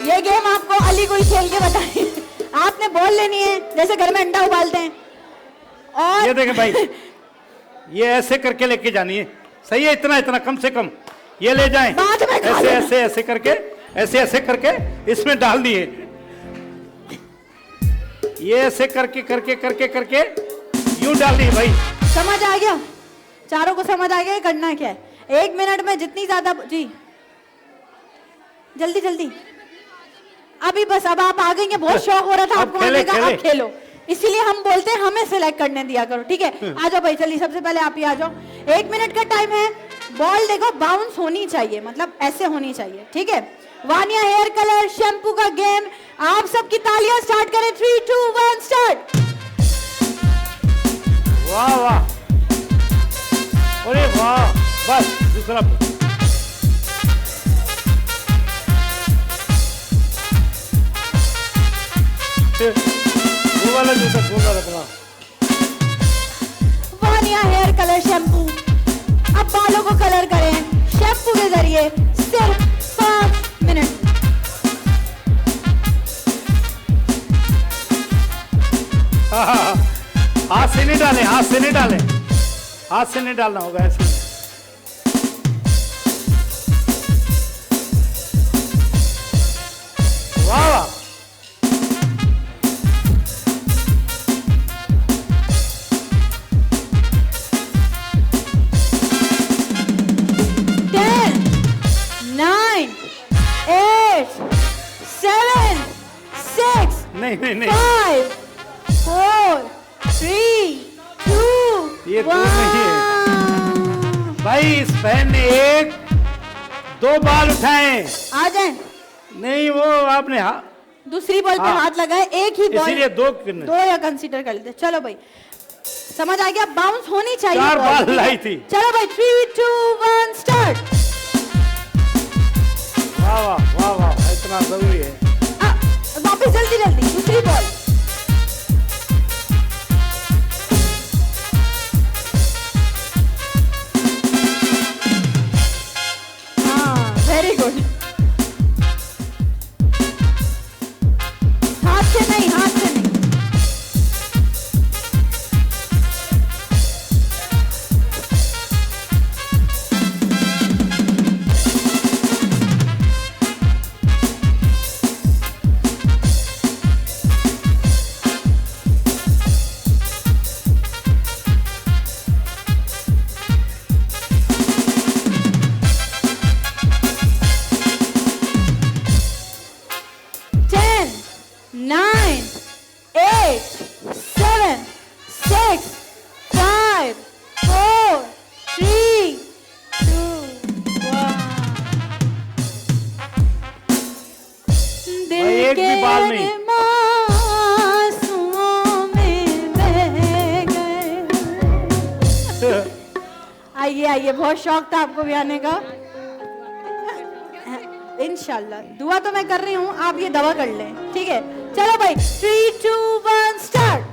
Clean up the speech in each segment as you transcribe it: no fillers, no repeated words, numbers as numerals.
ये गेम आपको अली कोई खेल के बताई। आपने बॉल लेनी है जैसे घर में अंडा उबालते हैं, और ये देखें भाई, ये ऐसे करके लेके जानी है, सही है? इतना इतना कम से कम ये ले जाएं, बाद में खा ऐसे लेना। ऐसे ऐसे करके, ऐसे ऐसे करके इसमें डाल दिए, ये ऐसे करके करके करके करके यूं डाल दिए भाई। समझ आ गया? चारों को समझ आ गया करना क्या है? 1 मिनट में जितनी ज्यादा, जी जल्दी जल्दी, अभी बस, अब आप आ गई हैं, बहुत शौक हो रहा था आपको आने का, अब खेलो। इसीलिए हम बोलते हैं हमें सिलेक्ट करने दिया करो, ठीक है? आ जाओ भाई, चलिए सबसे पहले आप ही आ जाओ। 1 मिनट का टाइम है। बॉल देखो बाउंस होनी चाहिए, मतलब ऐसे होनी चाहिए, ठीक है? वानिया हेयर कलर शैम्पू का गेम, आप सबकी तालियां स्टार्ट करें। 3, 2, 1 स्टार्ट। वाह वाह, अरे वाह, बस दूसरा वो वाला जूता खोल रखना। वानिया हेयर कलर शैम्पू, अब बालों को कलर करें शैम्पू के जरिए, सिर्फ 5 मिनट। हाथ से नहीं डालें, हाथ से नहीं डालें, हाथ से नहीं डालना होगा, ऐसे। वाह वाह, नहीं नहीं नहीं, 5, 4, 3, 2, ये 2 नहीं है भाई। इस बहन ने 1, 2 बाल उठाए, आ जाए। नहीं वो आपने दूसरी बॉल पे हाथ लगाए, एक ही बॉल, इसीलिए 2 या कंसीडर कर लेते। चलो भाई, समझ आ गया? बाउंस होनी चाहिए। 4 बाल लाई थी। चलो भाई, 3, 2, 1 स्टार्ट। वाह वाह वाह वाह, इतना जरूरी है। वापस जल्दी जल्दी, दूसरी बॉल। हाँ, वेरी गुड। हाथ से नहीं, हाथ से नहीं। आइए आइए, बहुत शौक था आपको भी आने का। इंशाल्लाह दुआ तो मैं कर रही हूँ, आप ये दवा कर लें, ठीक है? चलो भाई, 3, 2, 1 स्टार्ट।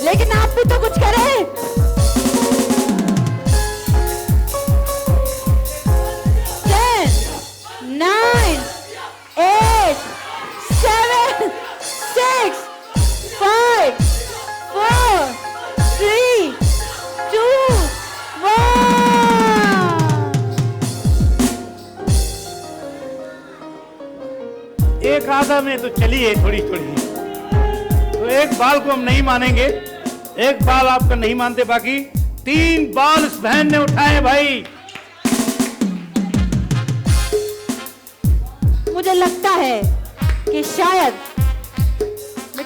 लेकिन आप भी तो कुछ करें। 10, 9, 8, 7, 6, 5, 4, 3, 2, 1। एक आधा में तो चली है थोड़ी थोड़ी, तो एक बाल को हम नहीं मानेंगे, एक बाल आपका नहीं मानते, बाकी 3 बाल इस बहन ने उठाए भाई। मुझे लगता है कि शायद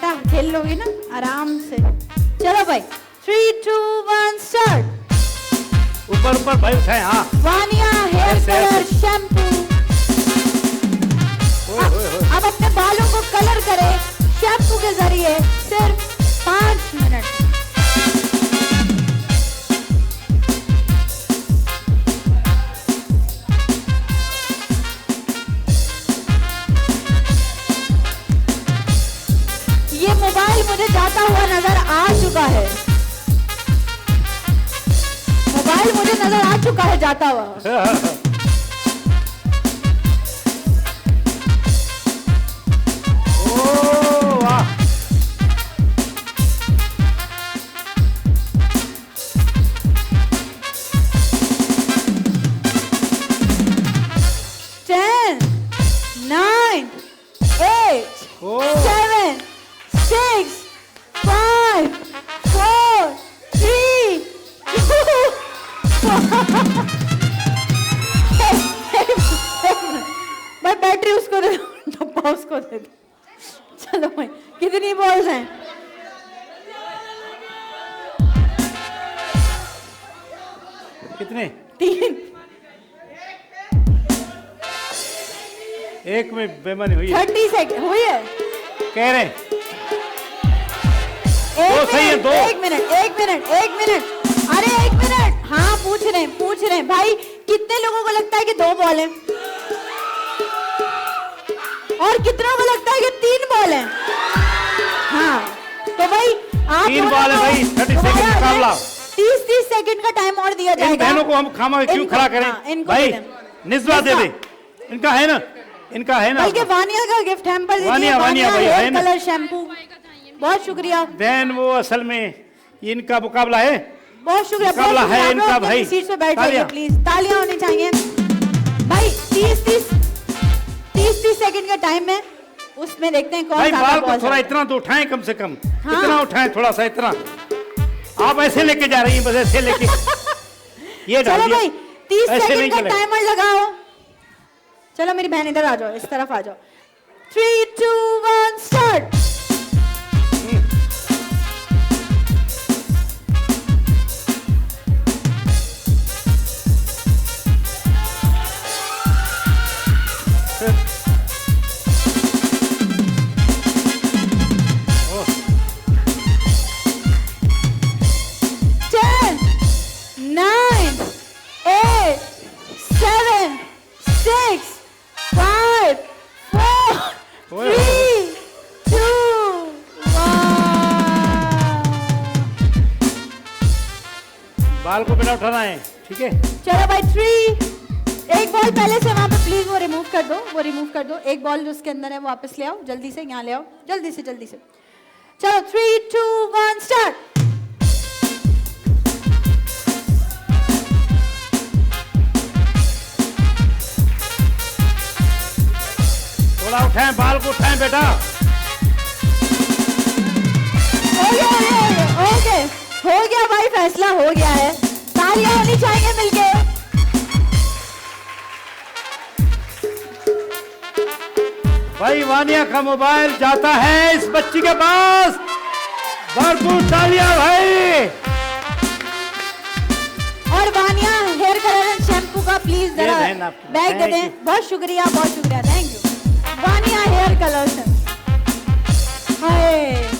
बेटा खेल लोगी ना आराम से। चलो भाई 3, 2, 1 स्टार्ट। ऊपर ऊपर भाई उठाए, हाँ। वानिया हेयर ऐसे, कलर ऐसे। शैम्पू। अब अपने बालों को कलर करें शैम्पू के जरिए सिर्फ 5 मिनट। ये मोबाइल मुझे जाता हुआ नजर आ चुका है, मोबाइल मुझे नजर आ चुका है जाता हुआ। ओ वाह, 10, 9, 8, ओ 7, 6, 5, 4, 3, 2, भाई बैटरी उसको दे दो, डब्बा उसको दे दो। चलो भाई कितनी बॉल्स हैं? कितने? 3। एक में बेमानी हुई है, 30 सेकंड हुई है। कह रहे हैं। दो सही है, दो। एक मिनट, एक मिनट, एक मिनट, अरे 1 मिनट। हाँ पूछ रहे हैं भाई कितने लोगों को लगता है कि 2 बॉल हैं और कितनों को लगता है कि 3 बॉल हैं? हाँ तो भाई आप 3 बॉल है भाई, 30 सेकंड मुकाबला। 30 सेकंड का टाइम और दिया इन जाएगा। बहनों को हम खामा क्यों इनको- खड़ा करें? हाँ, इनको भाई दे दें। निस्बा दे दे, इनका है ना, इनका है ना। बल्कि वानिया का गिफ्ट हैम्पर दीजिए। वानिया, वानिया भाई, है हेयर ना? कलर शैम्पू, बहुत शुक्रिया, बहन वो असल में इनका मुकाबला है। बहुत शुक्रिया। मुकाबला बहुत है शुक्रिया। इनका आप लोग भाई। अपनी सीट पे बैठ जाइए तालियां। प्लीज, तालियां होनी चाहिए भाई। 30 सेकंड का टाइम है, उसमें देखते हैं कौन भाई ज्यादा बाल को बॉल थोड़ा है। इतना तो उठाएं कम से कम, हाँ। इतना उठाएं थोड़ा सा, इतना। आप ऐसे लेके जा रही हैं, बस ऐसे लेके ये डाल चलो दिया। भाई 30 ऐसे नहीं सेकंड का चलेगा। टाइमर लगाओ। चलो मेरी बहन इधर आ जाओ, इस तरफ आ जाओ। 3, 2, 1 स्टार्ट। ओह, 10, 9, 8, 7, 6, 5, 4, 3, 2, 1। बाल को बिना उठाना है, ठीक है। चलो भाई 3। एक बॉल पहले से वहां पे प्लीज वो रिमूव कर दो, वो रिमूव कर दो। एक बॉल जो उसके अंदर है वापस ले आओ, जल्दी से यहाँ ले आओ, जल्दी से जल्दी से। चलो 3, 2, 1 स्टार्ट। थोड़ा उठाएं, बाल को उठाएं बेटा। हो गया भाई, फैसला हो गया है। तालियां होनी चाहिए मिलके। भाई वानिया का मोबाइल जाता है इस बच्ची के पास। भरपूर तालियां भाई। और Vania hair colour and shampoo का प्लीज जरा ये देना आपको। बैग दे Thank दें। you। बहुत शुक्रिया, बहुत शुक्रिया, thank you. Vania hair colour. Hi